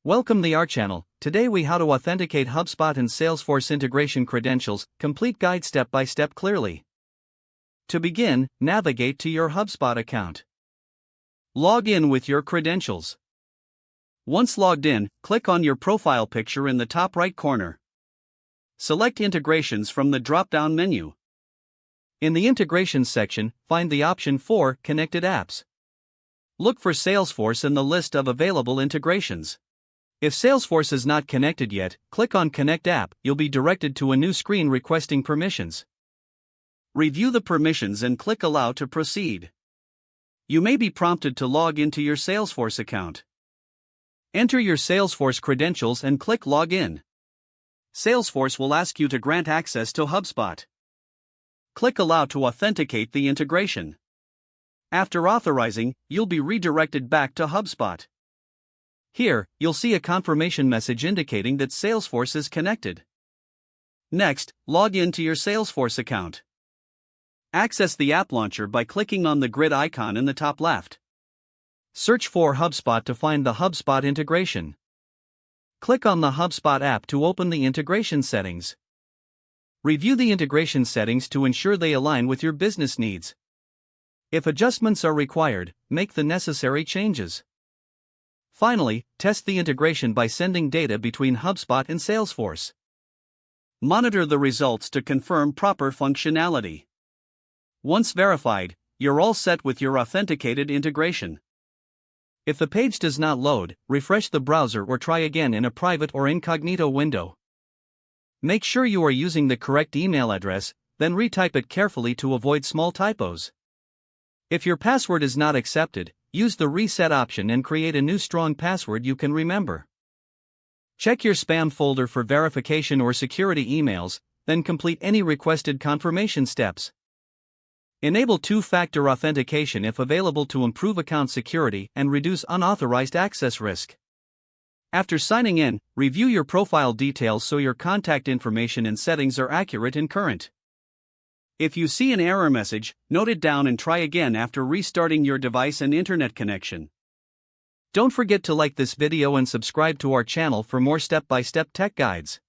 Welcome to our channel. Today we how to authenticate HubSpot and Salesforce integration credentials, complete guide step by step clearly. To begin, navigate to your HubSpot account. Log in with your credentials. Once logged in, click on your profile picture in the top right corner. Select Integrations from the drop-down menu. In the Integrations section, find the option for Connected Apps. Look for Salesforce in the list of available integrations. If Salesforce is not connected yet, click on Connect App. You'll be directed to a new screen requesting permissions. Review the permissions and click Allow to proceed. You may be prompted to log into your Salesforce account. Enter your Salesforce credentials and click Login. Salesforce will ask you to grant access to HubSpot. Click Allow to authenticate the integration. After authorizing, you'll be redirected back to HubSpot. Here, you'll see a confirmation message indicating that Salesforce is connected. Next, log in to your Salesforce account. Access the app launcher by clicking on the grid icon in the top left. Search for HubSpot to find the HubSpot integration. Click on the HubSpot app to open the integration settings. Review the integration settings to ensure they align with your business needs. If adjustments are required, make the necessary changes. Finally, test the integration by sending data between HubSpot and Salesforce. Monitor the results to confirm proper functionality. Once verified, you're all set with your authenticated integration. If the page does not load, refresh the browser or try again in a private or incognito window. Make sure you are using the correct email address, then retype it carefully to avoid small typos. If your password is not accepted, use the reset option and create a new strong password you can remember. Check your spam folder for verification or security emails, then complete any requested confirmation steps. Enable two-factor authentication if available to improve account security and reduce unauthorized access risk. After signing in, review your profile details so your contact information and settings are accurate and current. If you see an error message, note it down and try again after restarting your device and internet connection. Don't forget to like this video and subscribe to our channel for more step-by-step tech guides.